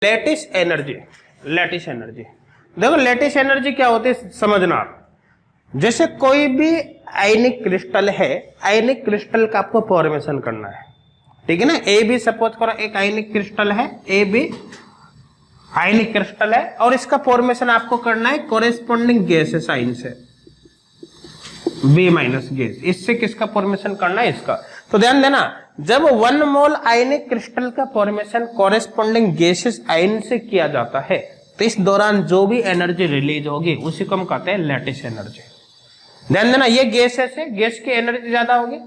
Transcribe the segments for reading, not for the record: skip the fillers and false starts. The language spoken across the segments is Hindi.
लेटिस एनर्जी, लेटिस एनर्जी देखो, लेटिस एनर्जी क्या होती है समझना आप। जैसे कोई भी आयनिक क्रिस्टल है, आयनिक क्रिस्टल का आपको फॉर्मेशन करना है, ठीक है ना। ए बी सपोज करो एक आयनिक क्रिस्टल है, ए बी आयनिक क्रिस्टल है, और इसका फॉर्मेशन आपको करना है कोरेस्पोंडिंग गैसेस आयन से, बी माइनस गैस, इससे किसका फॉर्मेशन करना है, इसका। तो ध्यान देना, जब 1 मोल आयनिक क्रिस्टल का फॉर्मेशन कोरेस्पोंडिंग गैसेस आयन से किया जाता है, तो इस दौरान जो भी एनर्जी रिलीज होगी उसी को हम कहते हैं लैटिस एनर्जी। ध्यान देना, ये गैसेस है, गैस की एनर्जी ज्यादा होगी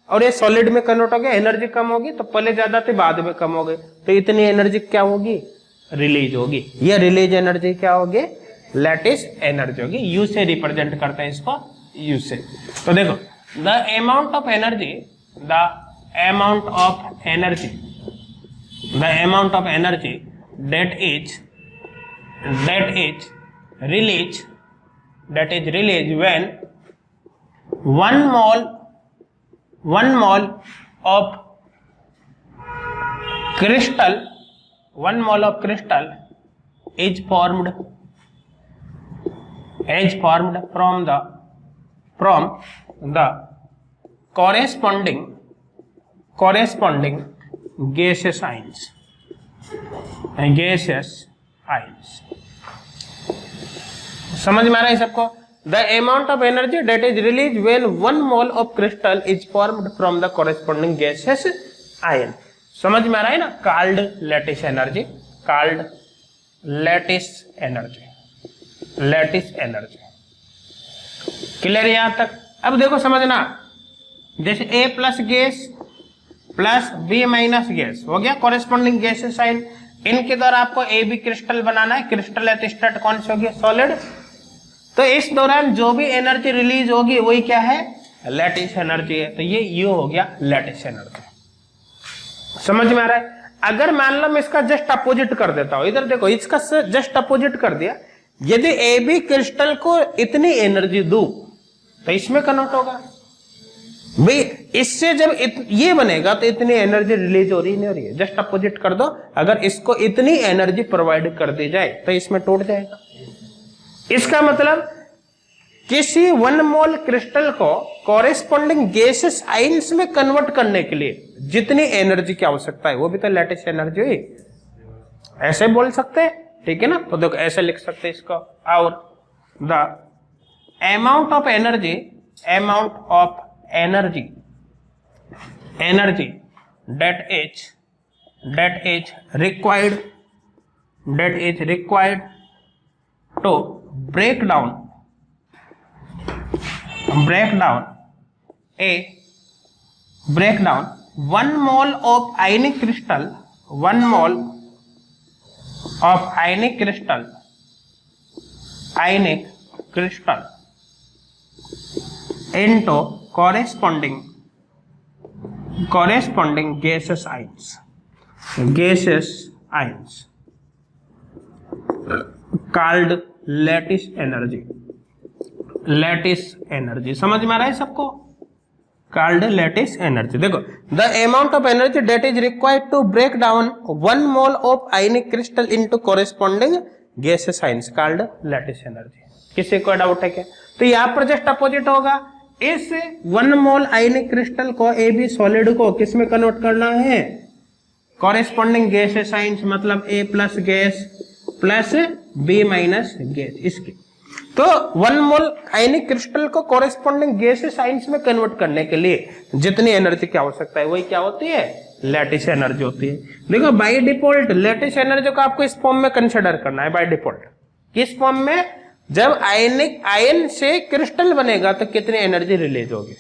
और ये सॉलिड में कन्वर्ट हो गया, एनर्जी कम होगी, तो पहले ज्यादा थी बाद में कम हो गई, तो इतनी एनर्जी क्या होगी, रिलीज होगी। ये रिलीज एनर्जी क्या होगी, लैटिस एनर्जी होगी। यू से रिप्रेजेंट करते हैं इसको, यू से। तो देखो, the amount of energy, the amount of energy, the amount of energy that is released when 1 mole of crystal is formed from the corresponding gaseous ions. समझ में आ रहा है सबको। The amount of energy that is release when 1 mole of crystal is formed from the corresponding gases ion. समझ में आ रहा है ना, called lattice energy, called lattice energy, lattice energy. Clear यहां तक। अब देखो समझना, जैसे A plus gas plus B minus gas हो गया कॉरेस्पॉन्डिंग गैसेस आयन, इनके द्वारा आपको ए बी क्रिस्टल बनाना है। क्रिस्टल है तो स्टेट कौन सी होगी, सॉलिड। तो इस दौरान जो भी एनर्जी रिलीज होगी वही क्या है, लैटिस एनर्जी है। तो ये यू हो गया लैटिस एनर्जी। समझ में आ रहा है। अगर मान लो मैं इसका जस्ट अपोजिट कर देता हूं, इधर देखो, इसका जस्ट अपोजिट कर दिया, यदि ए बी क्रिस्टल को इतनी एनर्जी दूं तो इसमें कन्वर्ट होगा भाई। इससे जब ये बनेगा तो इतनी एनर्जी रिलीज हो रही नहीं हो रही है, जस्ट अपोजिट कर दो। अगर इसको इतनी एनर्जी प्रोवाइड कर दी जाए तो इसमें टूट जाएगा। इसका मतलब किसी 1 मोल क्रिस्टल को कॉरेस्पॉन्डिंग गैसेस आयन्स में कन्वर्ट करने के लिए जितनी एनर्जी की आवश्यकता है वो भी तो लैटिस एनर्जी हुई, ऐसे बोल सकते हैं, ठीक है ना। तो देखो ऐसे लिख सकते हैं इसको, और the amount of energy, amount of energy that is required to break down break down 1 mole of ionic crystal, 1 mole of ionic crystal into corresponding gaseous ions called lattice energy, lattice energy। समझ में आ रहा है सबको, called lattice energy। देखो, the amount of energy that is required to break down 1 mole of ionic crystal into corresponding gaseous ions called lattice energy। किसी को डाउट है क्या? तो यहाँ पर जस्ट अपोजिट होगा, इस 1 मोल आयनिक क्रिस्टल को, ए बी सॉलिड को किस में कन्वर्ट करना है, कॉरेस्पॉन्डिंग गैसेस आयन्स, मतलब A plus gas plus B minus gas, इसके। तो 1 मोल आयनिक क्रिस्टल को कॉरेस्पॉन्डिंग गैसेस आयन्स में कन्वर्ट करने के लिए जितनी एनर्जी की आवश्यकता है वही क्या होती है, लैटिस एनर्जी होती है। देखो बाय डिफॉल्ट लैटिस एनर्जी को आपको इस फॉर्म में कंसिडर करना है, बाय डिफॉल्ट। किस फॉर्म में, जब आयन से क्रिस्टल बनेगा तो कितनी एनर्जी रिलीज होगी।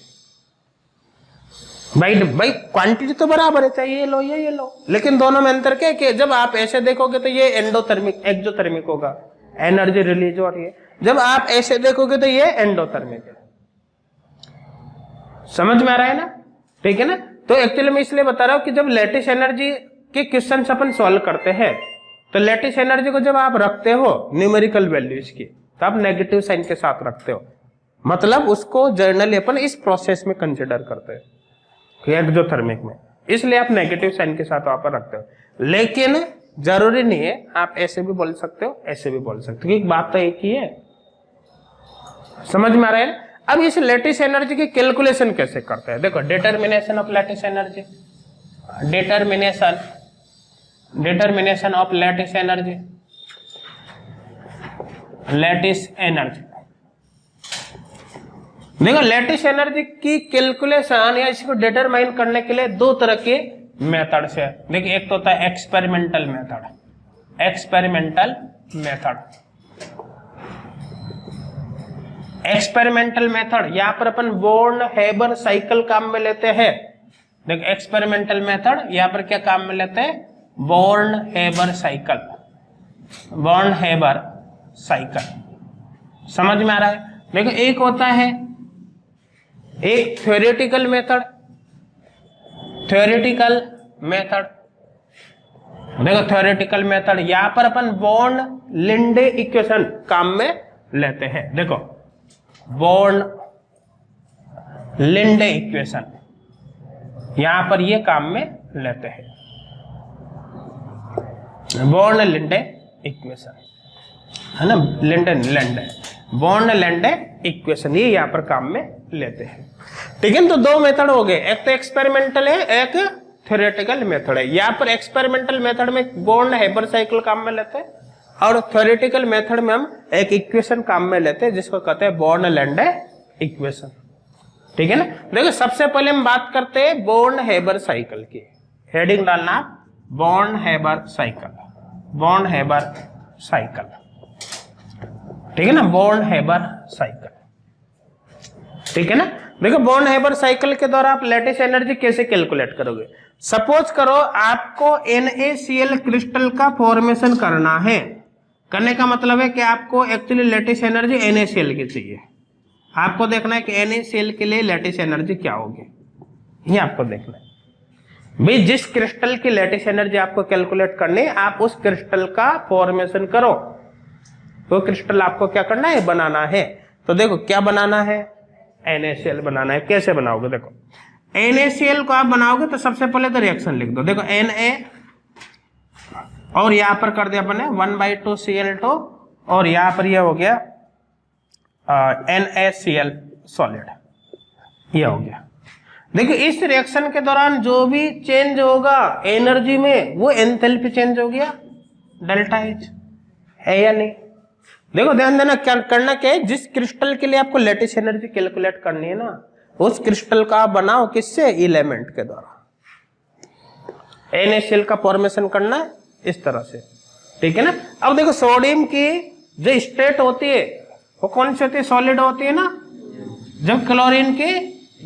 भाई क्वांटिटी तो बराबर है, चाहे ये लो ये लो, लेकिन दोनों में अंतर क्या है कि जब आप ऐसे देखोगे तो ये एंडोथर्मिक एक्सोथर्मिक होगा, एनर्जी रिलीज हो रही है। जब आप ऐसे देखोगे तो ये एंडोथर्मिक है। समझ में आ रहा है ना, ठीक है ना। तो एक्चुअली मैं इसलिए बता रहा हूं कि जब लैटिस एनर्जी के क्वेश्चन अपन सॉल्व करते हैं तो लैटिस एनर्जी को जब आप रखते हो न्यूमेरिकल वैल्यूज की, तो आप नेगेटिव साइन के साथ रखते हो, मतलब उसको जर्नली अपन इस प्रोसेस में कंसिडर करते हैं एक्सोथर्मिक में, इसलिए आप नेगेटिव साइन के साथ वहां पर रखते हो। लेकिन जरूरी नहीं है, आप ऐसे भी बोल सकते हो, ऐसे भी बोल सकते हो, क्योंकि बात तो एक ही है। समझ में आ रहा है? अब इस लैटिस एनर्जी की कैलकुलेशन कैसे करते हैं? देखो, determination of lattice energy, determination of lattice energy, lattice energy. देखो, लैटिस एनर्जी की कैलकुलेशन या इसको डिटरमाइन करने के लिए दो तरह के मेथड्स है। देखिए, एक तो होता है experimental method, experimental method, experimental method यहां पर अपन बोर्न हेबर साइकिल काम में लेते हैं। देखो, एक्सपेरिमेंटल मेथड यहां पर क्या काम में लेते हैं? Born Haber cycle, Born Haber cycle. समझ में आ रहा है? देखो, एक होता है एक थ्योरेटिकल मेथड, थ्योरेटिकल मेथड। देखो, थ्योरेटिकल मेथड यहां पर अपन बोर्न लिंडे इक्वेशन काम में लेते हैं। देखो, बोर्न लिंडे इक्वेशन यहां पर ये काम में लेते हैं, बोर्न लिंडे इक्वेशन है ना, लिंडे बोर्न लिंडे इक्वेशन ये यहां पर काम में लेते हैं। ठीक है, तो दो मेथड हो गए, एक तो एक्सपेरिमेंटल है, एक थ्योरेटिकल मेथड है। यहाँ पर एक्सपेरिमेंटल मेथड में बोर्न हेबर साइकिल काम में लेते हैं, और थ्योरेटिकल मेथड में हम एक इक्वेशन काम में लेते हैं जिसको कहते हैं बोर्न लैंडे इक्वेशन। ठीक है ना? देखो, सबसे पहले हम बात करते हैं बोर्न हेबर साइकिल की। हेडिंग डालना Born Haber cycle, Born Haber cycle. ठीक है ना, बोर्न हेबर साइकिल। ठीक है ना? देखो, बोर्न हेबर साइकिल के द्वारा आप लैटिस एनर्जी कैसे कैलकुलेट करोगे? सपोज करो आपको NaCl क्रिस्टल का फॉर्मेशन करना है। करने का मतलब है कि आपको एक्चुअली लैटिस एनर्जी NaCl की चाहिए। आपको देखना है कि NaCl के लिए लैटिस एनर्जी क्या होगी, ये आपको देखना है। भाई, जिस क्रिस्टल की लैटिस एनर्जी आपको कैलकुलेट करनी है, आप उस क्रिस्टल का फॉर्मेशन करो। तो क्रिस्टल आपको क्या करना है? बनाना है। तो देखो, क्या बनाना है? NaCl बनाना है। कैसे बनाओगे? देखो, NaCl को आप बनाओगे तो सबसे पहले तो रिएक्शन लिख दो। देखो, Na और यहां पर कर दिया अपने 1/2 Cl2, और यहां पर यह हो गया NaCl सॉलिड, ये हो गया। देखो, इस रिएक्शन के दौरान जो भी चेंज होगा एनर्जी में, वो एंथैल्पी चेंज हो गया, डेल्टा H है या नहीं? देखो, ध्यान देना, क्या करना क्या है, जिस क्रिस्टल के लिए आपको लैटिस एनर्जी कैलकुलेट करनी है ना, उस क्रिस्टल का आप बनाओ किससे? एलिमेंट के द्वारा। NaCl का फॉर्मेशन करना है इस तरह से। ठीक है ना? अब देखो, सोडियम की जो स्टेट होती है वो कौन सी होती है? सॉलिड होती है ना। जब क्लोरीन की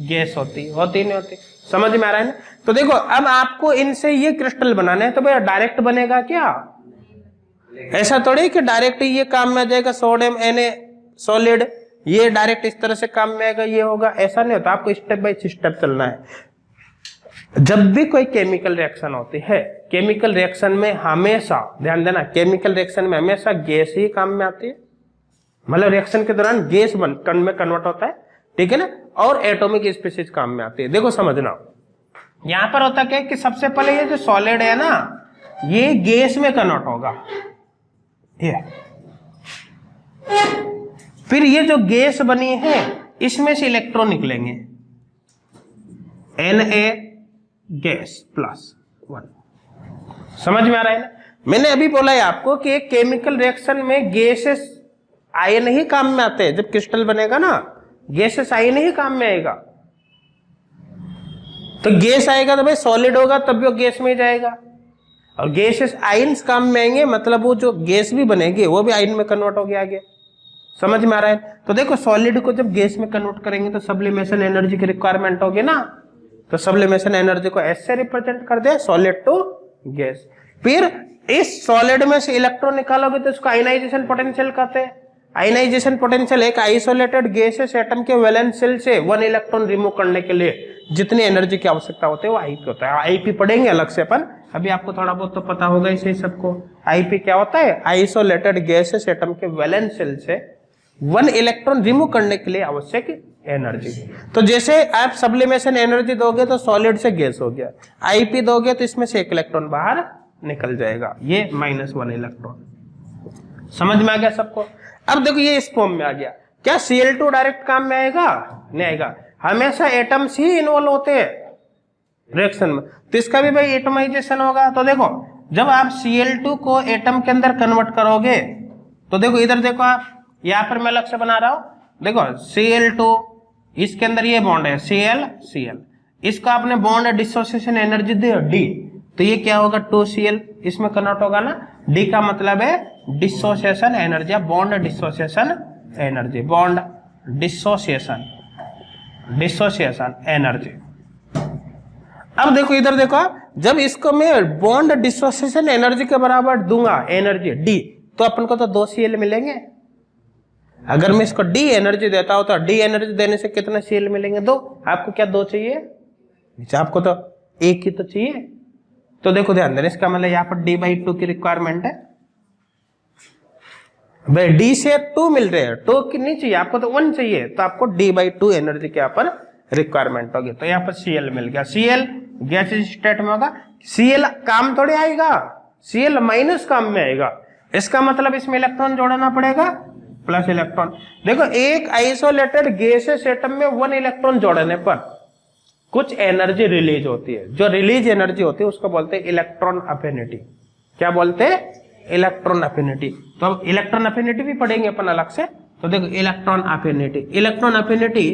गैस होती नहीं होती। समझ में आ रहा है ना? तो देखो, अब आपको इनसे ये क्रिस्टल बनाना है, तो भैया डायरेक्ट बनेगा क्या? ऐसा थोड़ी कि डायरेक्ट ये काम में आ जाएगा, सोडियम Na सॉलिड, ये डायरेक्ट इस तरह से काम में आएगा, ये होगा, ऐसा नहीं होता। आपको स्टेप बाय स्टेप चलना है। जब भी कोई केमिकल रिएक्शन होती है, केमिकल रिएक्शन में हमेशा ध्यान देना, केमिकल रिएक्शन में हमेशा गैस ही काम में आती है। मतलब रिएक्शन के दौरान गैस में कन्वर्ट होता है। ठीक है ना? और एटॉमिक स्पीशीज काम में आती है। देखो, समझना, यहां पर होता क्या है कि सबसे पहले ये जो सॉलिड है ना, ये गैस में कन्वर्ट होगा, ये फिर ये जो गैस बनी है इसमें से इलेक्ट्रॉन निकलेंगे, Na गैस +1। समझ में आ रहा है ना? मैंने अभी बोला है आपको कि एक केमिकल रिएक्शन में गैसेस आयन ही काम में आते हैं। जब क्रिस्टल बनेगा ना, गैसेस आयन ही काम में आएगा। तो गैस आएगा तो भाई सॉलिड होगा, तब भी वो गैस में ही जाएगा, और गैसेस आयन्स काम में आएंगे, मतलब वो जो गैस भी बनेगी वो भी आयन में कन्वर्ट हो गया आगे। समझ में आ रहा है? तो देखो, सॉलिड को जब गैस में कन्वर्ट करेंगे तो सब्लिमेशन एनर्जी की रिक्वायरमेंट होगी ना, तो सब्लिमेशन एनर्जी को ऐसे रिप्रेजेंट कर दे, सॉलिड टू गैस। फिर इस सॉलिड में से इलेक्ट्रॉन निकालोगे तो उसको आयनाइजेशन पोटेंशियल कहते हैं। आयनाइजेशन पोटेंशियल एक आइसोलेटेड गैसेस एटम के वैलेंस शेल से 1 इलेक्ट्रॉन रिमूव करने के लिए जितनी एनर्जी की आवश्यकता होती है वो आईपी होता है। आईपी पढ़ेंगे अलग से अपन, अभी आपको थोड़ा बहुत तो पता होगा इसे सबको। आईपी क्या होता है? आइसोलेटेड गैसेस एटम के वैलेंस शेल से 1 इलेक्ट्रॉन रिमूव करने के लिए आवश्यक एनर्जी। तो जैसे आप सब्लिमेशन एनर्जी दोगे तो सॉलिड से गैस हो गया, आईपी दोगे तो इसमें से 1 इलेक्ट्रॉन बाहर निकल जाएगा, ये -1 इलेक्ट्रॉन। समझ में आ गया सबको? अब देखो ये इस फॉर्म में आ गया। क्या Cl2 डायरेक्ट काम में आएगा? नहीं आएगा, हमेशा एटम्स ही इन्वॉल्व होते हैं रिएक्शन में, तो इसका भी भाई एटमाइजेशन होगा। तो देखो जब आप Cl2 को एटम के अंदर कन्वर्ट करोगे तो देखो इधर देखो, आप यहां पर मैं अलग से बना रहा हूं, देखो Cl2 इसके अंदर ये बॉन्ड है Cl, इसका आपने बॉन्ड डिसोसिएशन एनर्जी दे D, तो ये क्या होगा 2Cl, इसमें कन्वर्ट होगा ना। D का मतलब है dissociation energy, bond dissociation energy, bond dissociation energy. अब देखो इधर देखो, जब इसको मैं बॉन्ड डिसोसिएशन एनर्जी के बराबर दूंगा एनर्जी D, तो अपन को तो 2Cl मिलेंगे। अगर मैं इसको D एनर्जी देता हूं तो D एनर्जी देने से कितने Cl मिलेंगे? 2। आपको क्या 2 चाहिए? आपको तो 1 ही तो चाहिए। तो देखो ध्यान देना, इसका मतलब यहाँ पर D/2 की रिक्वायरमेंट है। भाई D से 2 मिल रहे हैं, 2 की नहीं चाहिए आपको, तो 1 चाहिए, तो आपको D/2 एनर्जी के यहाँ पर रिक्वायरमेंट होगी। तो यहाँ पर Cl मिल गया। Cl गैसीय स्टेट में होगा, Cl काम थोड़ी आएगा, Cl माइनस काम में आएगा। इसका मतलब इसमें इलेक्ट्रॉन जोड़ना पड़ेगा, प्लस इलेक्ट्रॉन। देखो एक आइसोलेटेड गैसियस एटम में 1 इलेक्ट्रॉन जोड़ने पर कुछ एनर्जी रिलीज होती है, जो रिलीज एनर्जी होती है उसको बोलते हैं इलेक्ट्रॉन अफिनिटी। क्या बोलते हैं? Electron affinity. तो अब इलेक्ट्रॉन अफिनिटी भी पढ़ेंगे अपन अलग से। तो देखो इलेक्ट्रॉन अफिनिटी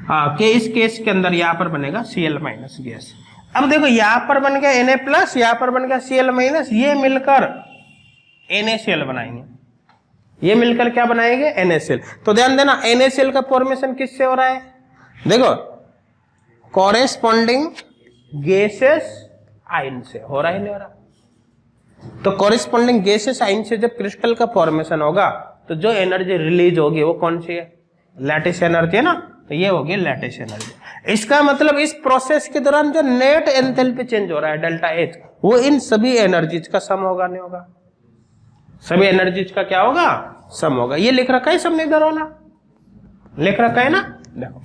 के इस केस के अंदर यहां पर बनेगा Cl- गैस। अब देखो यहां पर बन गया Na+, यहां पर बन गया Cl-, ये मिलकर NaCl बनाएंगे, ये मिलकर क्या बनाएंगे? NaCl। तो ध्यान देना NaCl का फॉर्मेशन किससे हो रहा है? देखो कॉरेस्पॉन्डिंग गैसेस आयन से हो रहा है, नहीं हो रहा? तो कॉरेस्पॉन्डिंग गैसेस आयन से जब क्रिस्टल का फॉर्मेशन होगा तो जो एनर्जी रिलीज होगी वो कौन सी है? लैटिस एनर्जी है ना, तो ये होगी लैटिस एनर्जी। इसका मतलब इस प्रोसेस के दौरान जो नेट एंथैल्पी चेंज हो रहा है ΔH, वो इन सभी एनर्जीज का सम होगा, नहीं होगा? सभी एनर्जीज का क्या होगा? सम होगा। ये लिख रखा है सबने इधर वाला, लिख रखा है ना, देखो।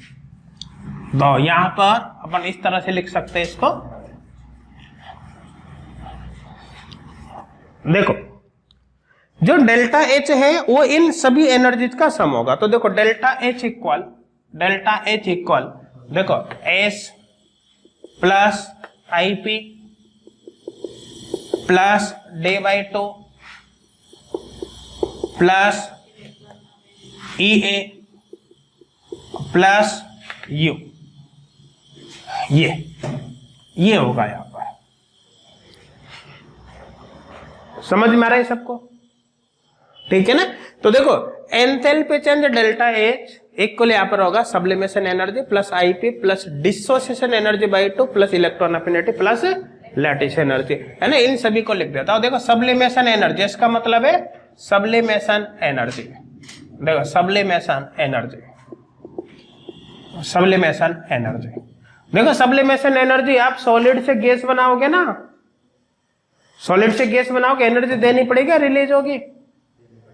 तो यहां पर अपन इस तरह से लिख सकते हैं इसको, देखो जो ΔH है वो इन सभी एनर्जीज का सम होगा। तो देखो ΔH इक्वल देखो S plus IP plus D/2 plus EA plus U, ये होगा यहां पर। समझ में आ रहा है सबको? ठीक है ना। तो देखो एंथैल्पी चेंज ΔH इक्वल यहां पर होगा sublimation energy plus IP plus dissociation energy by 2 plus electron affinity plus lattice energy, है ना। इन सभी को लिख देता हूं। देखो सब्लिमेशन एनर्जी, इसका मतलब है सब्लिमेशन एनर्जी। देखो सब्लिमेशन एनर्जी, देखो सब्लिमेशन एनर्जी, आप सॉलिड से गैस बनाओगे ना, सॉलिड से गैस बनाओगे, एनर्जी देनी पड़ेगी, रिलीज होगी,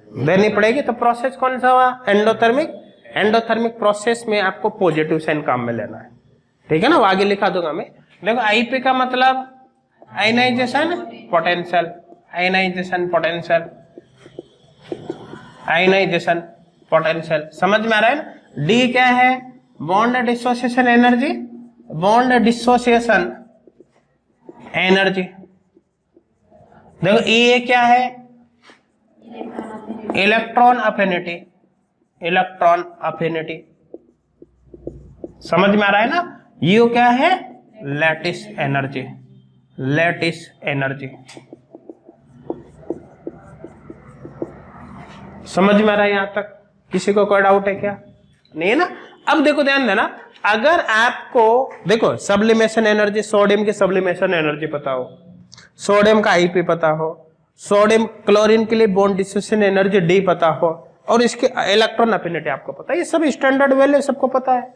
देनी पड़ेगी। तो प्रोसेस कौन सा हुआ? एंडोथर्मिक प्रोसेस में आपको पॉजिटिव साइन काम में लेना है, ठीक है ना। वो आगे लिखा दूंगा मैं। देखो आईपी का मतलब आयनाइजेशन पोटेंशियल, आयनाइजेशन पोटेंशियल, समझ में आ रहा है ना। डी क्या है? Bond dissociation energy, bond dissociation energy. देखो ए क्या है? इलेक्ट्रॉन अफिनिटी, समझ में आ रहा है ना। यू क्या है? लैटिस एनर्जी, समझ में आ रहा है यहां तक? किसी को कोई डाउट है क्या? नहीं है ना। अब देखो ध्यान देना, अगर आपको देखो सब्लिमेशन एनर्जी, सोडियम की सब्लिमेशन एनर्जी पता हो, सोडियम का आईपी पता हो, सोडियम क्लोरीन के लिए बॉन्ड डिसोसिएशन एनर्जी डी पता हो, और इसके इलेक्ट्रॉन अफिनिटी आपको पता है, ये सब स्टैंडर्ड वैल्यू सबको पता है।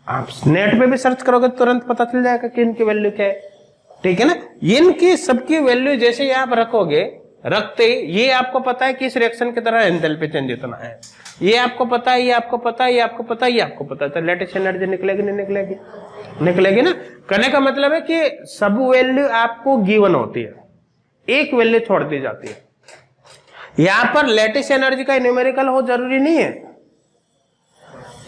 आप नेट पे भी सर्च करोगे तुरंत पता चल जाएगा कि इनकी वैल्यू क्या है, ठीक है ना। इनकी सबकी वैल्यू जैसे यहां पर रखोगे रखते ही ये आपको पता है कि इस रिएक्शन की तरह एंथैल्पी चेंज इतना है, ये आपको पता है, ये आपको पता है, ये आपको पता है, ये आपको पता है, तो लेटेस्ट एनर्जी निकलेगी नहीं निकलेगी? निकलेगी ना। कहने का मतलब है कि सब वैल्यू आपको गिवन होती है, एक वैल्यू छोड़ दी जाती है। यहां पर लेटेस्ट एनर्जी का न्यूमेरिकल हो जरूरी नहीं है,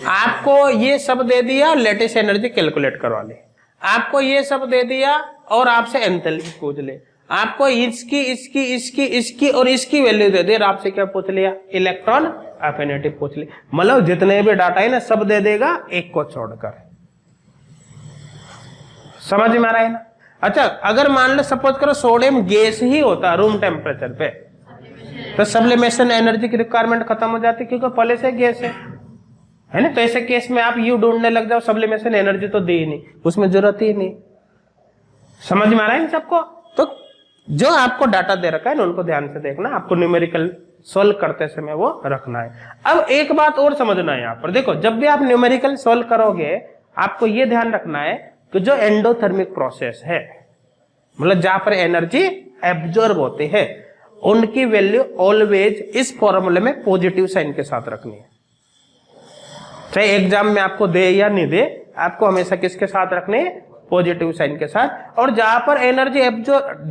आपको ये सब दे दिया, लेटेस्ट एनर्जी कैलकुलेट करवा ली, आपको ये सब दे दिया और आपसे एंथैल्पी पूछ ले, आपको इसकी इसकी इसकी इसकी और इसकी वैल्यू दे दी और आपसे क्या पूछ लिया? इलेक्ट्रॉन एफिनिटी पूछ ली। मतलब जितने भी डाटा है ना सब दे देगा एक को छोड़कर। समझ में आ रहा है ना? अच्छा, अगर मान लो सपोज करो सोडियम गैस ही होता रूम टेम्परेचर पे, तो सब्लिमेशन एनर्जी की रिक्वायरमेंट खत्म हो जाती, क्योंकि पहले से गैस है ना। तो ऐसे केस में आप यू ढूंढने लग जाओ, सब्लिमेशन एनर्जी तो दी ही नहीं, उसमें जरूरत ही नहीं। समझ में आ रहा है इन सबको? तो जो आपको डाटा दे रखा है ना उनको ध्यान से देखना, आपको न्यूमेरिकल सोल्व करते समय वो रखना है। अब एक बात और समझना है यहाँ पर, देखो जब भी आप न्यूमेरिकल सोल्व करोगे आपको ये ध्यान रखना है कि जो एंडोथर्मिक प्रोसेस है, मतलब जहां पर एनर्जी एब्जॉर्ब होती है, उनकी वैल्यू ऑलवेज इस फॉर्मूले में पॉजिटिव साइन के साथ रखनी है। चाहे एग्जाम में आपको दे या नहीं दे, आपको हमेशा किसके साथ रखनी है? पॉजिटिव साइन के साथ। और जहां पर एनर्जी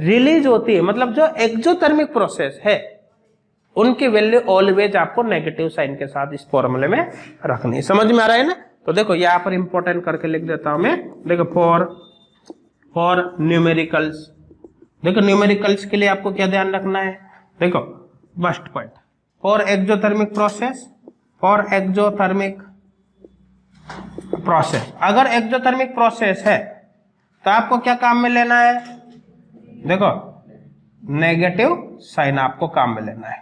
रिलीज होती है, मतलब जो एक्सोथर्मिक प्रोसेस है, उनकी वैल्यू ऑलवेज आपको नेगेटिव साइन के साथ इस फॉर्मूले में रखनी है। समझ में आ रहा है ना? तो देखो यहाँ पर इंपॉर्टेंट करके लिख देता हूं मैं, देखो फॉर न्यूमेरिकल्स। देखो न्यूमेरिकल्स के लिए आपको क्या ध्यान रखना है? देखो first point, for exothermic process, for exothermic process. अगर एक्सोथर्मिक प्रोसेस है तो आपको क्या काम में लेना है? देखो नेगेटिव साइन आपको काम में लेना है।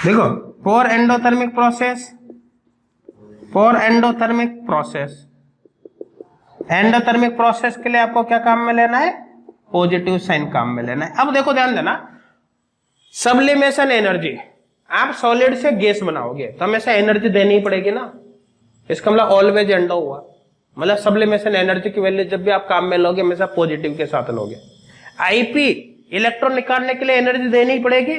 देखो for endothermic process, for endothermic process, endothermic process के लिए आपको क्या काम में लेना है? पॉजिटिव साइन काम में लेना है। अब देखो ध्यान देना, सब्लिमेशन एनर्जी, आप सॉलिड से गैस बनाओगे तो हमेशा एनर्जी देनी ही पड़ेगी ना, इसका मतलब ऑलवेज एंडो हुआ, मतलब सब्लिमेशन एनर्जी की वैल्यू जब भी आप काम में लोगे हमेशा पॉजिटिव के साथ लोगे। आईपी, इलेक्ट्रॉन निकालने के लिए एनर्जी देनी ही पड़ेगी,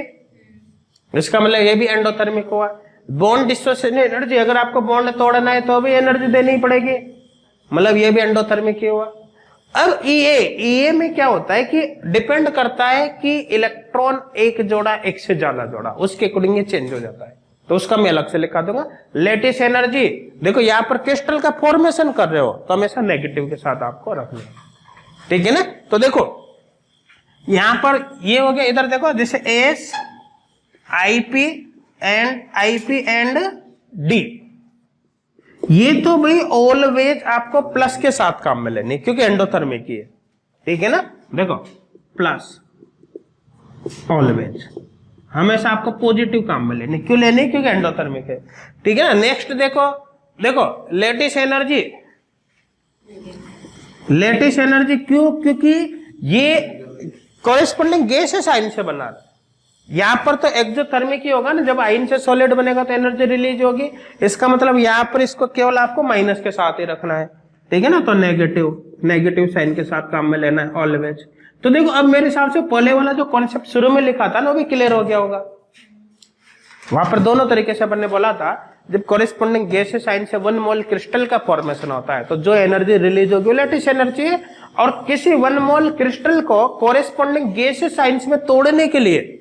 इसका मतलब ये भी एंडोथर्मिक हुआ। बॉन्ड डिसोसिएशन एनर्जी, अगर आपको बॉन्ड तोड़ना है तो भी एनर्जी देनी ही पड़ेगी, मतलब ये भी एंडोथर्मिक ही हुआ। अब ईए में क्या होता है कि डिपेंड करता है कि इलेक्ट्रॉन एक जोड़ा एक से ज्यादा जोड़ा, उसके अकॉर्डिंग ये चेंज हो जाता है, तो उसका मैं अलग से लिखा दूंगा। लेटिस एनर्जी, देखो यहाँ पर क्रिस्टल का फॉर्मेशन कर रहे हो तो हमेशा नेगेटिव के साथ आपको रखना है, ठीक है ना। तो देखो यहां पर ये हो गया, इधर देखो जैसे एस आईपी एंड डी, ये तो भाई ऑलवेज आपको प्लस के साथ काम में लेनी क्योंकि एंडोथर्मिक ही है, ठीक है ना। देखो प्लस ऑलवेज हमेशा आपको पॉजिटिव काम में लेनी, क्यों लेनी? क्योंकि एंडोथर्मिक है, ठीक है ना। नेक्स्ट देखो, देखो लेटिस एनर्जी, लेटिस एनर्जी क्यों? क्योंकि ये कॉरेस्पॉन्डिंग गैस है साइन से बना रहा, यहां पर तो एक्सोथर्मिक ही होगा ना, जब आयन से सॉलिड बनेगा तो एनर्जी रिलीज होगी, इसका मतलब यहां पर इसको केवल आपको माइनस के साथ ही रखना है, ठीक है ना। तो नेगेटिव साइन के साथ काम में लेना है ऑलवेज। तो देखो अब मेरे हिसाब से पहले वाला जो कॉन्सेप्ट शुरू में लिखा था ना वो भी क्लियर हो गया होगा। वहां पर दोनों तरीके से अपन ने बोला था, जब कॉरेस्पॉन्डिंग गैस साइन से 1 मोल क्रिस्टल का फॉर्मेशन होता है तो जो एनर्जी रिलीज होगी वो लेटिस एनर्जी है, और किसी 1 मोल क्रिस्टल को कॉरेस्पॉन्डिंग गैस साइंस में तोड़ने के लिए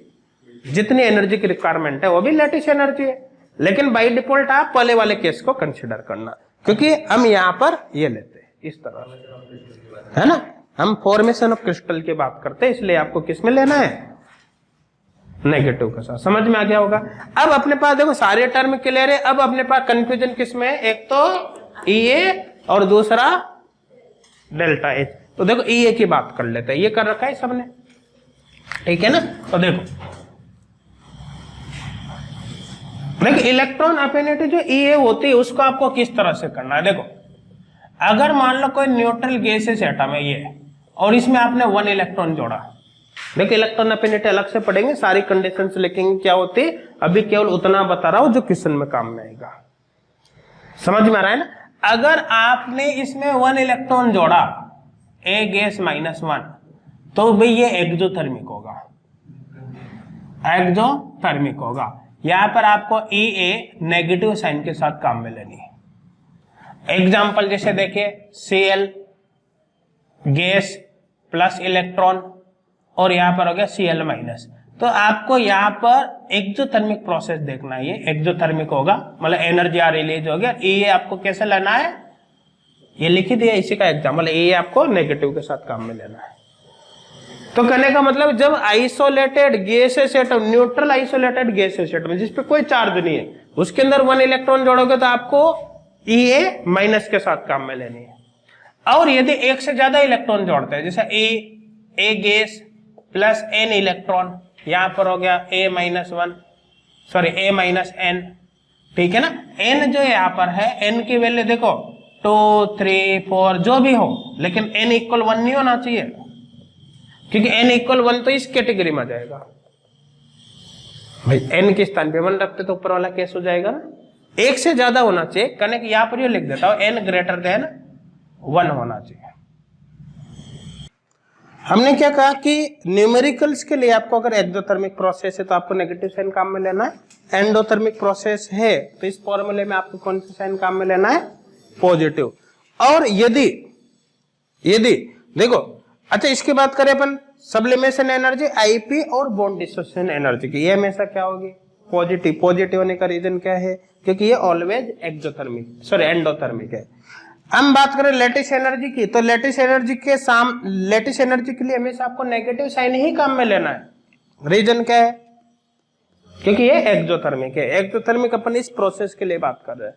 जितनी एनर्जी की रिक्वायरमेंट है वो भी लेटिस एनर्जी है। लेकिन बाय डिफॉल्ट आप पहले वाले केस को कंसिडर करना, क्योंकि हम यहां पर ये लेते हैं इस तरह से, है ना, हम फॉर्मेशन ऑफ क्रिस्टल की बात करते हैं, इसलिए आपको किस में लेना है? नेगेटिव के साथ। समझ में आ गया होगा। अब अपने पास देखो सारे टर्म क्लियर है, अब अपने पास कंफ्यूजन किस में है? एक तो ईए और दूसरा डेल्टा एच। तो देखो ईए की बात कर लेते हैं, ये कर रखा है सबने, ठीक है ना। तो देखो इलेक्ट्रॉन अफिनिटी जो ईए होती है उसको आपको किस तरह से करना है? देखो अगर मान लो कोई न्यूट्रल गैसेस एटम है ये, और इसमें आपने 1 इलेक्ट्रॉन जोड़ा, देखो इलेक्ट्रॉन अफिनिटी अलग से पढ़ेंगे, सारी कंडीशंस लिखेंगे क्या होती है, अभी केवल उतना बता रहा हूं जो क्वेश्चन में काम में आएगा। समझ में आ रहा है ना। अगर आपने इसमें 1 इलेक्ट्रॉन जोड़ा ए गैस -1, तो भाई ये एक्सोथर्मिक होगा, एक्सोथर्मिक होगा। यहां पर आपको Ea नेगेटिव साइन के साथ काम में लेनी है। एग्जाम्पल जैसे देखिए Cl गैस प्लस इलेक्ट्रॉन और यहां पर हो गया Cl माइनस। तो आपको यहाँ पर एक्सोथर्मिक प्रोसेस देखना है, ये एक्सोथर्मिक होगा मतलब एनर्जी आ रिलीज हो गया। ये आपको कैसे लेना है, ये लिखी दिया इसी का एग्जाम्पल, ये आपको नेगेटिव के साथ काम में लेना है। तो कहने का मतलब जब isolated gases atom, neutral isolated gases atom जिसपे कोई चार्ज नहीं है, उसके अंदर 1 इलेक्ट्रॉन जोड़ोगे तो आपको Ea माइनस के साथ काम में लेनी है। और यदि एक से ज्यादा इलेक्ट्रॉन जोड़ते हैं, जैसे ए गैस प्लस n इलेक्ट्रॉन, यहां पर हो गया a माइनस n, ठीक है ना। n जो यहां पर है, n की वैल्यू देखो 2 3 4 जो भी हो, लेकिन n इक्वल 1 नहीं होना चाहिए, क्योंकि n इक्वल 1 तो इस कैटेगरी में जाएगा भाई। n के स्थान पे 1 रखते तो ऊपर वाला केस हो जाएगा ना, एक से ज्यादा होना चाहिए। कनेक्ट यहां पर ये लिख देता हूं, n ग्रेटर देन 1 होना चाहिए। हमने क्या कहा कि न्यूमेरिकल्स के लिए आपको अगर एक्सोथर्मिक प्रोसेस है तो आपको नेगेटिव साइन काम में लेना है, एंडोथर्मिक प्रोसेस है तो इस फॉर्मूले में आपको कौन सा साइन काम में लेना है, पॉजिटिव। और यदि देखो, अच्छा इसकी बात करें अपन सब्लिमेशन एनर्जी आईपी और बॉन्ड डिसोसिएशन एनर्जी की, ये हमेशा क्या होगी, पॉजिटिव। पॉजिटिव होने का रीजन क्या है, क्योंकि ये ऑलवेज एंडोथर्मिक है। हम बात करें लेटिस एनर्जी की, तो लेटिस एनर्जी के लिए हमेशा आपको नेगेटिव साइन ही काम में लेना है। रीजन क्या है, क्योंकि ये एक्सोथर्मिक है। एक्सोथर्मिक अपन इस प्रोसेस के लिए बात कर रहे हैं,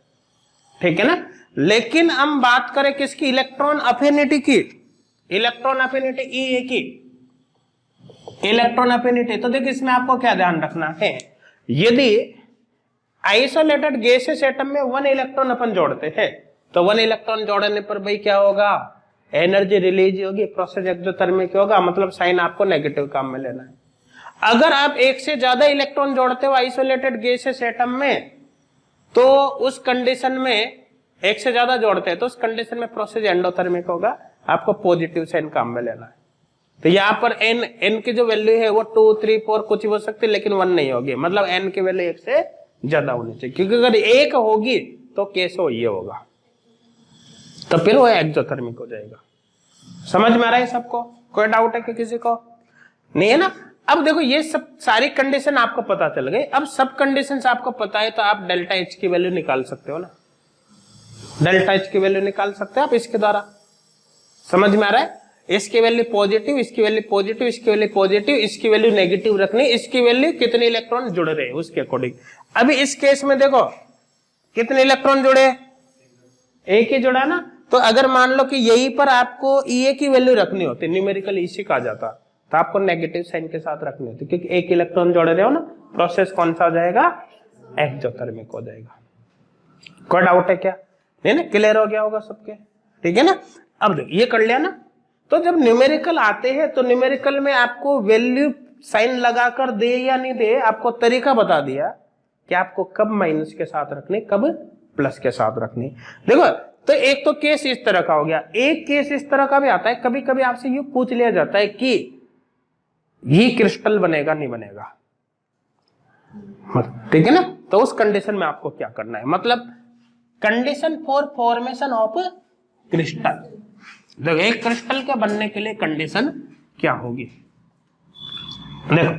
ठीक है ना। लेकिन हम बात करें किसकी, इलेक्ट्रॉन अफिनिटी की, इलेक्ट्रॉन अफिनिटी Ea की, इलेक्ट्रॉन अफिनिटी। तो देखिए इसमें आपको क्या ध्यान रखना है, यदि आइसोलेटेड गैसेस एटम में 1 इलेक्ट्रॉन अपन जोड़ते हैं तो 1 इलेक्ट्रॉन जोड़ने पर भाई क्या होगा, एनर्जी रिलीज होगी, प्रोसेस एक्सोथर्मिक होगा, मतलब साइन आपको नेगेटिव काम में लेना है। अगर आप एक से ज्यादा इलेक्ट्रॉन जोड़ते हो आइसोलेटेड गैसेस एटम में, तो उस कंडीशन में, एक से ज्यादा जोड़ते हैं तो उस कंडीशन में प्रोसेस एंडोथर्मिक होगा, आपको पॉजिटिव साइन काम में लेना है। तो यहाँ पर n की जो वैल्यू है वो 2 3 4 कुछ ही हो सकती है, लेकिन 1 नहीं होगी, मतलब n की वैल्यू 1 से ज्यादा होनी चाहिए, क्योंकि अगर 1 होगी तो केस हो ये होगा, तो फिर वो एक्सोथर्मिक हो जाएगा। समझ में आ रहा है सबको, कोई डाउट है कि किसी को नहीं है ना। अब देखो ये सब सारी कंडीशन आपको पता चल गई, अब सब कंडीशंस आपको पता है तो आप डेल्टा H की वैल्यू निकाल सकते हो ना, डेल्टा H की वैल्यू निकाल सकते हो आप इसके द्वारा। समझ में आ रहा है, इसकी वैल्यू पॉजिटिव, इसकी वैल्यू पॉजिटिव, इसकी वैल्यू पॉजिटिव, इसकी वैल्यू नेगेटिव रखनी, इसकी वैल्यू कितने इलेक्ट्रॉन जुड़ रहे हैं उसके अकॉर्डिंग। अभी इस केस में देखो कितने इलेक्ट्रॉन जुड़े, एक ही जुड़ा ना। तो अगर मान लो कि यहीं पर आपको Ea की वैल्यू रखनी होती, न्यूमेरिकल इसी कहा जाता, तो आपको नेगेटिव साइन के साथ रखनी होती, क्योंकि एक इलेक्ट्रॉन जोड़ रहे हो ना, प्रोसेस कौन सा हो जाएगा, एक्सोथर्मिक हो जाएगा। कोई डाउट है क्या, नहीं ना, क्लियर हो गया होगा सबके, ठीक है ना। अब देखो ये कर लिया ना, तो जब न्यूमेरिकल आते हैं तो न्यूमेरिकल में आपको वैल्यू साइन लगाकर दे या नहीं दे, आपको तरीका बता दिया कि आपको कब माइनस के साथ रखनी, कब प्लस के साथ रखनी। देखो तो एक तो केस इस तरह का हो गया, एक केस इस तरह का भी आता है, कभी कभी आपसे यूं पूछ लिया जाता है कि ये क्रिस्टल बनेगा नहीं बनेगा, ठीक है ना। तो उस कंडीशन में आपको क्या करना है, मतलब condition for formation of crystal. देखो एक क्रिस्टल के बनने के लिए कंडीशन क्या होगी, देखो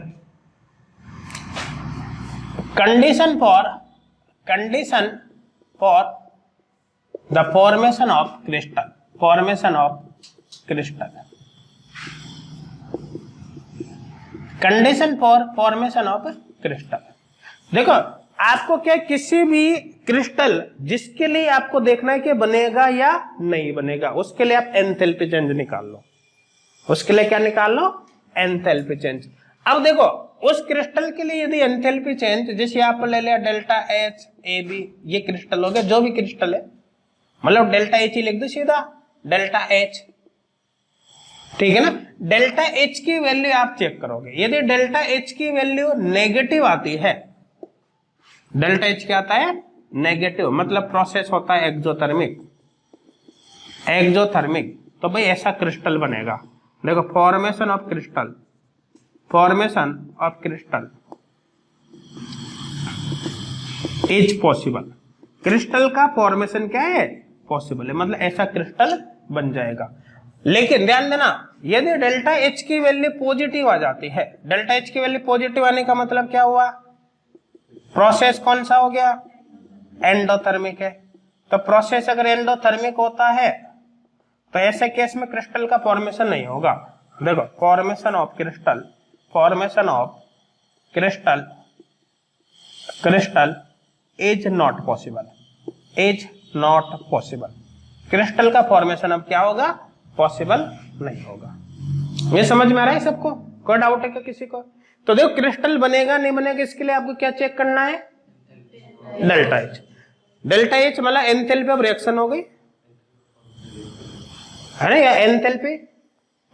condition for the formation of crystal, condition for formation of crystal. देखो आपको क्या, किसी भी क्रिस्टल जिसके लिए आपको देखना है कि बनेगा या नहीं बनेगा, उसके लिए आप एंथैल्पी चेंज निकाल लो, उसके लिए क्या निकाल लो, एंथैल्पी चेंज। अब देखो उस क्रिस्टल के लिए यदि एंथैल्पी चेंज, जैसे आप ले लिया डेल्टा H AB, ये क्रिस्टल हो गया, जो भी क्रिस्टल है, मतलब डेल्टा H ही लिख दो सीधा, डेल्टा H, ठीक है ना। डेल्टा H की वैल्यू आप चेक करोगे, यदि डेल्टा H की वैल्यू नेगेटिव आती है, डेल्टा H क्या आता है, नेगेटिव, मतलब प्रोसेस होता है एक्सोथर्मिक, तो भाई ऐसा क्रिस्टल बनेगा। देखो formation of crystal, is possible. Crystal का फॉर्मेशन क्या है, पॉसिबल है, मतलब ऐसा क्रिस्टल बन जाएगा। लेकिन ध्यान देना, यदि डेल्टा एच की वैल्यू पॉजिटिव आ जाती है, डेल्टा एच की वैल्यू पॉजिटिव आने का मतलब क्या हुआ, प्रोसेस कौन सा हो गया, एंडोथर्मिक है। तो प्रोसेस अगर एंडोथर्मिक होता है तो ऐसे केस में क्रिस्टल का फॉर्मेशन नहीं होगा। देखो, formation of crystal, formation of crystal, crystal is not possible, is not possible. Crystal का फॉर्मेशन अब क्या होगा, पॉसिबल नहीं होगा। ये समझ में आ रहा है सबको, कोई डाउट है क्या किसी को? तो देखो, क्रिस्टल बनेगा नहीं बनेगा इसके लिए आपको क्या चेक करना है, डेल्टा एच। डेल्टा एच मतलब एंथैल्पी ऑफ रिएक्शन हो गई है ना, या enthalpy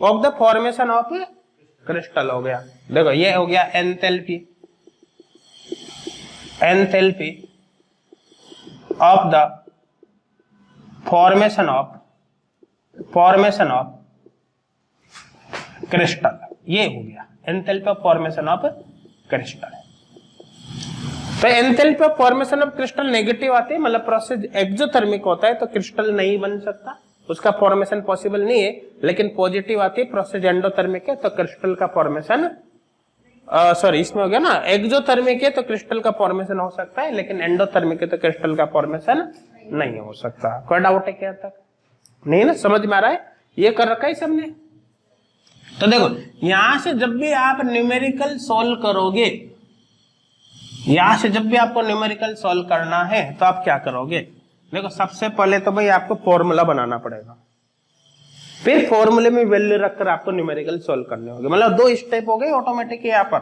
of the formation of crystal हो गया। देखो ये हो गया enthalpy, enthalpy of the formation of crystal, ये हो गया enthalpy of formation of crystal. तो enthalpy of formation of crystal negative आती है, मतलब प्रोसेस एक्सोथर्मिक होता है तो क्रिस्टल नहीं बन सकता, उसका फॉर्मेशन पॉसिबल नहीं है। लेकिन पॉजिटिव आती है, प्रोसेस एंडोथर्मिक है तो क्रिस्टल का फॉर्मेशन, सॉरी इसमें हो गया ना, एक्सोथर्मिक है तो क्रिस्टल का फॉर्मेशन हो सकता है, लेकिन एंडोथर्मिक है तो क्रिस्टल का फॉर्मेशन नहीं हो सकता। कोई डाउट है क्या तक? नहीं ना, समझ में आ रहा है, ये कर रखा है सबने। तो देखो, यहां से जब भी आप न्यूमेरिकल सॉल्व करोगे, यहां से जब भी आपको न्यूमेरिकल सॉल्व करना है तो आप क्या करोगे, देखो सबसे पहले तो भाई आपको फॉर्मूला बनाना पड़ेगा, फिर फॉर्मूले में वैल्यू रखकर आपको न्यूमेरिकल सॉल्व करने होंगे, मतलब 2 स्टेप हो गए ऑटोमेटिक यहाँ पर।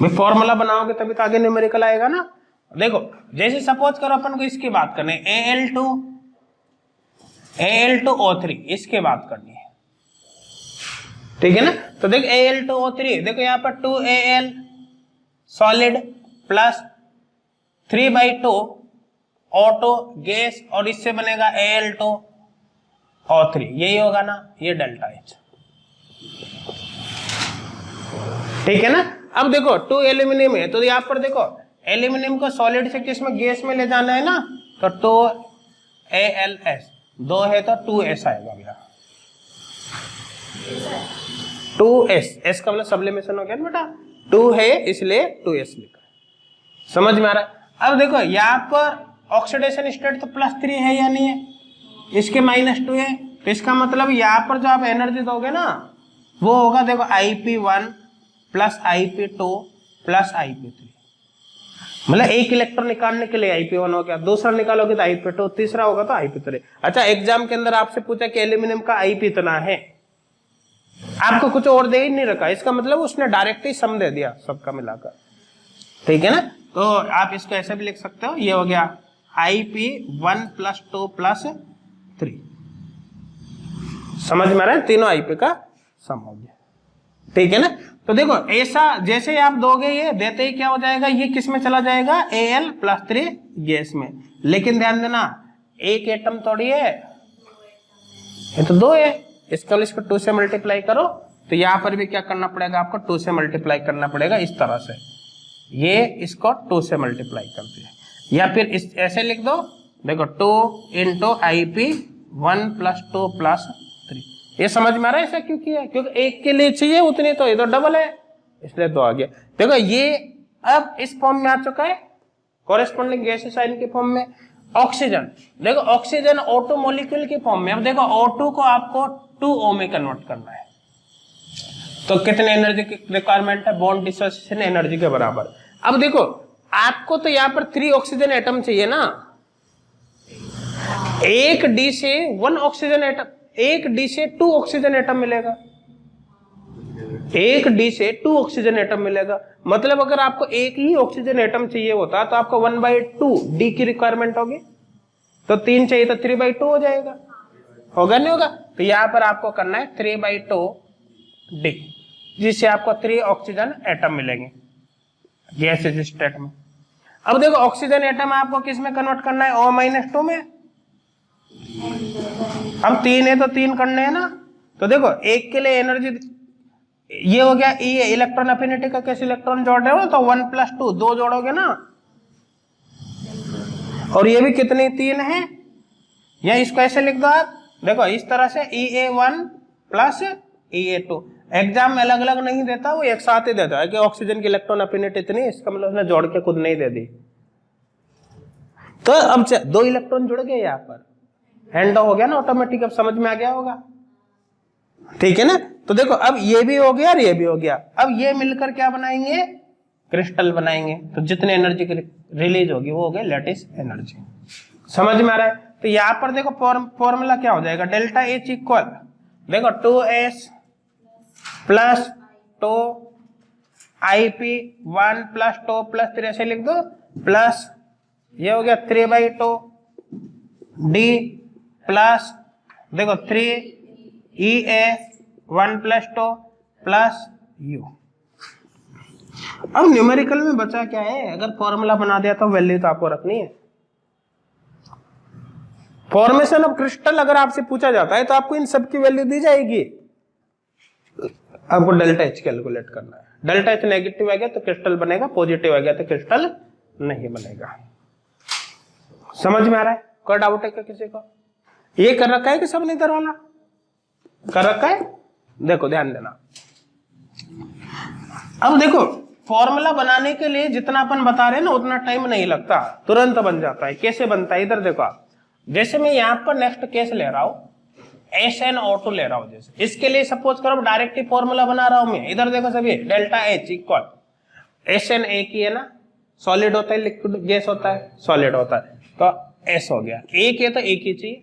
भाई फॉर्मूला बनाओगे तभी तो आगे न्यूमेरिकल आएगा ना। देखो जैसे सपोज करो अपन को इसकी बात करनी है, Al2O3 इसकी बात करनी है, ठीक है ना। तो देख Al2O3, देखो यहाँ पर 2Al solid plus 3/2 auto gas, और इससे बनेगा Al2O3, यही होगा ना, ये डेल्टा एच, ठीक है ना। अब देखो 2 एल्यूमिनियम है तो यहाँ पर देखो एल्यूमिनियम को सॉलिड से किसमें, गैस में ले जाना है ना, तो 2Als, 2 है तो 2s आएगा भैया, 2s, s का मतलब सब्लिमेशन हो गया ना बेटा, 2 है इसलिए 2s लिखा, समझ में आ रहा है। अब देखो यहाँ पर ऑक्सीडेशन स्टेट तो +3 है या नहीं है, इसके -2 है, तो इसका मतलब यहाँ पर जो आप एनर्जी दोगे ना वो होगा, देखो Ip1 + Ip2 + Ip3, मतलब एक इलेक्ट्रॉन निकालने के लिए Ip1 हो गया, दूसरा निकालोगे तो Ip2, तीसरा होगा तो Ip3। अच्छा, एग्जाम के अंदर आपसे पूछा कि एल्यूमिनियम का Ip इतना है, आपको कुछ और दे ही नहीं रखा, इसका मतलब उसने डायरेक्ट ही सम दे दिया सबका मिलाकर, ठीक है ना। तो आप इसको ऐसे भी लिख सकते हो, ये हो गया Ip1 + 2 + 3, समझ में आ रहा है, तीनों Ip का सम हो गया, ठीक है ना। तो देखो ऐसा जैसे ही आप दोगे, ये देते ही क्या हो जाएगा, ये किस में चला जाएगा, Al + 3 गैस में। लेकिन ध्यान देना, एक एटम थोड़ी है, ये तो 2 है, इसका इसको 2 से मल्टीप्लाई करो, तो यहाँ पर भी क्या करना पड़ेगा आपको, 2 से मल्टीप्लाई करना पड़ेगा, इस तरह से, ये इसको 2 से मल्टीप्लाई करते हैं, या फिर इस ऐसे लिख दो, देखो 2 × Ip1 + 2 + 3, ये समझ में आ रहा है ऐसा क्यों किया, क्योंकि एक के लिए चाहिए उतनी, तो ये तो डबल है इसलिए 2 आ गया। देखो ये अब इस फॉर्म में आ चुका है, कॉरेस्पॉन्डिंग गैसीय साइन के फॉर्म में। ऑक्सीजन, देखो ऑक्सीजन O2 मॉलिक्यूल के फॉर्म में, अब देखो O2 को आपको 2O में कन्वर्ट करना है, तो कितने एनर्जी की रिक्वायरमेंट है, बॉन्ड डिसोसिएशन एनर्जी के बराबर। अब देखो आपको तो यहाँ पर 3 ऑक्सीजन एटम चाहिए ना, एक डी से 1 ऑक्सीजन एटम, एक डी से 2 ऑक्सीजन एटम मिलेगा, एक डी से 2 ऑक्सीजन एटम मिलेगा, मतलब अगर आपको एक ही ऑक्सीजन एटम चाहिए होता तो आपको 1/2 डी की रिक्वायरमेंट होगी, तो 3 चाहिए तो 3/2 हो जाएगा, होगा नहीं होगा। तो यहां पर आपको करना है 3/2 डी, जिससे आपको 3 ऑक्सीजन एटम मिलेंगे गैसीय स्टेट में। अब देखो ऑक्सीजन एटम आपको किस में कन्वर्ट करना है, O-2 में, अब 3 है तो 3 करने हैं ना, तो देखो एक के लिए एनर्जी ये हो गया, E इलेक्ट्रॉन अफिनिटी का, कैसे इलेक्ट्रॉन जोड़ रहे हो, तो 1 + 2, 2 जोड़ोगे ना और ये भी कितनी 3 है, या इसको ऐसे लिख दो आप, देखो इस तरह से EA1 प्लस EA2। एग्जाम में अलग अलग नहीं देता, वो एक साथ ही देता है कि ऑक्सीजन की इलेक्ट्रॉन अफिनिटी इतनी, इसका मतलब उसने जोड़ के खुद नहीं दे दी। तो अब 2 इलेक्ट्रॉन जुड़ गए यहाँ पर, हैंड हो गया ना ऑटोमेटिक, अब समझ में आ गया होगा, ठीक है ना। तो देखो अब ये भी हो गया और ये भी हो गया, अब ये मिलकर क्या बनाएंगे, क्रिस्टल बनाएंगे। तो जितने एनर्जी रिलीज होगी वो हो गई लैटिस एनर्जी। समझ में आ रहा है। तो यहाँ पर देखो फॉर्मूला क्या हो जाएगा, डेल्टा एच इक्वल, देखो 2s plus 2 IP1 plus 2 plus 3 ऐसे लिख दो, प्लस ये हो गया 3/2 D प्लस देखो 3EA1 प्लस 2 प्लस U। अब न्यूमेरिकल में बचा क्या है, अगर फॉर्मूला बना दिया तो वैल्यू तो आपको रखनी है। फॉर्मेशन ऑफ क्रिस्टल अगर आपसे पूछा जाता है तो आपको इन सब की वैल्यू दी जाएगी, आपको डेल्टा एच कैलकुलेट करना है। डेल्टा एच नेगेटिव आ गया तो क्रिस्टल बनेगा, पॉजिटिव आ गया तो क्रिस्टल नहीं बनेगा। समझ में आ रहा है, कोई डाउट है क्या किसी को? ये कर रखा है कि सब नहीं वाला कर रखा है, देखो ध्यान देना। अब देखो फॉर्मूला बनाने के लिए जितना अपन बता रहे हैं ना उतना टाइम नहीं लगता, तुरंत बन जाता है। कैसे बनता है इधर देखो आप, जैसे मैं यहाँ पर नेक्स्ट केस ले रहा हूं, SnO2 ले रहा हूं, जैसे इसके लिए सपोज करो डायरेक्ट ही फॉर्मूला बना रहा हूं मैं। इधर देखो सभी, डेल्टा एच इक्वल SN एक ही है ना, सॉलिड होता है लिक्विड गैस होता है, सॉलिड होता है, तो S हो गया, एक है तो एक ही चाहिए,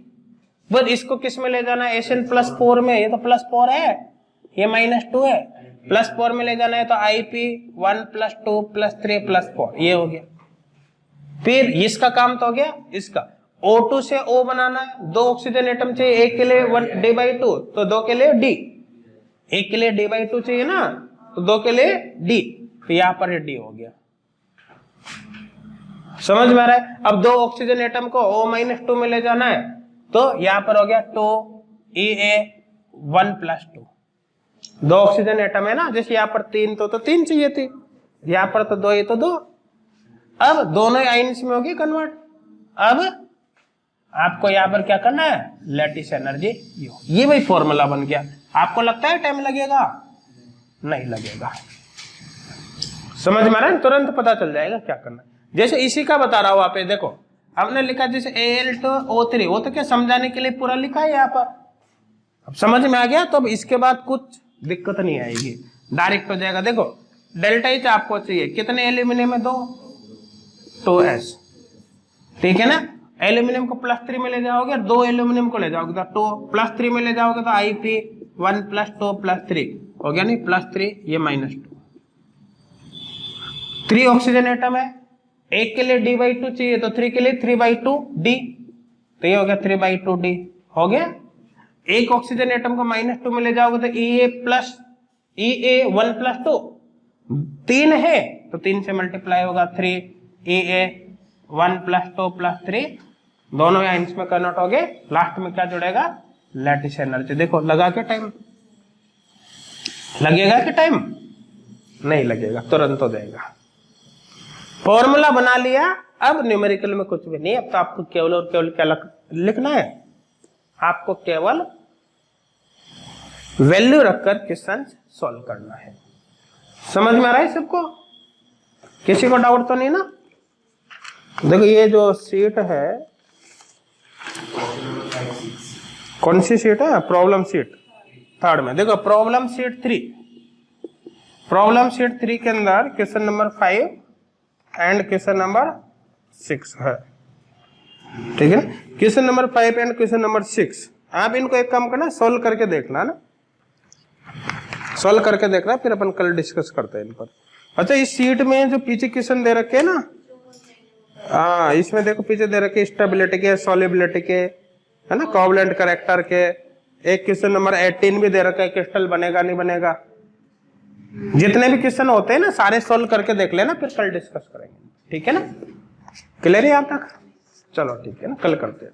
बस इसको किस में ले जाना है, SN +4 में, ये तो +4 है, ये -2 है, +4 में ले जाना है तो IP1 + 2 + 3 + 4 ये हो गया। फिर इसका काम तो हो गया, इसका O2 से O बनाना है, 2 ऑक्सीजन एटम चाहिए, एक के लिए D/2 तो 2 के लिए D, एक के लिए D/2 चाहिए ना तो 2 के लिए D, तो यहां पर D हो गया। समझ में आ रहा है। अब 2 ऑक्सीजन एटम को O-2 में ले जाना है तो यहां पर हो गया 2EA1 + 2, 2 ऑक्सीजन एटम है ना, जैसे यहाँ पर 3 तो 3 चाहिए थी, यहाँ पर तो 2 ही तो 2, अब दोनों आइंस में होगी कन्वर्ट। अब आपको यहाँ पर क्या करना है, लैटिस एनर्जी यू, ये वही फॉर्मूला बन गया। आपको लगता है टाइम लगेगा? नहीं लगेगा। समझ में आ रहा है, तुरंत पता चल जाएगा क्या करना है। जैसे इसी का बता रहा हूं, आप देखो हमने लिखा जैसे Al2O3, वो तो क्या समझाने के लिए पूरा लिखा है यहाँ पर, अब समझ में आ गया तो अब इसके बाद कुछ दिक्कत नहीं आएगी, डायरेक्ट हो जाएगा। देखो डेल्टा एच आपको चाहिए कितने एल्यूमिनियम में, 2s, ठीक है ना। एल्यूमिनियम को +3 में ले जाओगे, 2 एल्यूमिनियम को ले जाओगे तो 2 +3 में ले जाओगे तो IP1 + 2 + 3 हो गया, नहीं +3 ये -2, 3 ऑक्सीजन एटम है, एक के लिए D/2 चाहिए तो 3 के लिए 3/2D, तो ये हो गया 3/2D हो गया। एक ऑक्सीजन एटम को -2 में ले जाओगे तो EA1 + 2, 3 है तो 3 से मल्टीप्लाई होगा, 3EA1 + 2 + 3, दोनों आइंस में कन्वर्ट हो गए, लास्ट में क्या जुड़ेगा, लैटिस एनर्जी। देखो लगा के टाइम लगेगा कि टाइम नहीं लगेगा, तुरंत हो जाएगा। फॉर्मूला बना लिया, अब न्यूमेरिकल में कुछ भी नहीं, अब तो आपको केवल और केवल क्या लिखना है, आपको केवल वैल्यू रखकर क्वेश्चन सॉल्व करना है। समझ में आ रहा है सबको, किसी को डाउट तो नहीं ना। देखो ये जो सीट है, कौन सी सीट है, प्रॉब्लम सीट 3rd में, देखो प्रॉब्लम सीट 3, प्रॉब्लम सीट 3 के अंदर question number 5 and question number 6 है, ठीक है। Question number 5 and question number 6 आप इनको एक काम करना, सोल्व करके देखना ना, सोल्व करके देखना, फिर अपन कल डिस्कस करते हैं इन पर। अच्छा इस सीट में जो पीछे क्वेश्चन दे रखे हैं ना, हाँ इसमें देखो पीछे दे रखे स्टेबिलिटी के, सॉलिबिलिटी के, है ना, कोवलेंट कैरेक्टर के, एक क्वेश्चन नंबर 18 भी दे रखा है, क्रिस्टल बनेगा नहीं बनेगा। जितने भी क्वेश्चन होते हैं ना सारे सोल्व करके देख लेना, फिर कल डिस्कस करेंगे, ठीक है ना। क्लियर है यहाँ तक? चलो ठीक है ना, कल करते हैं।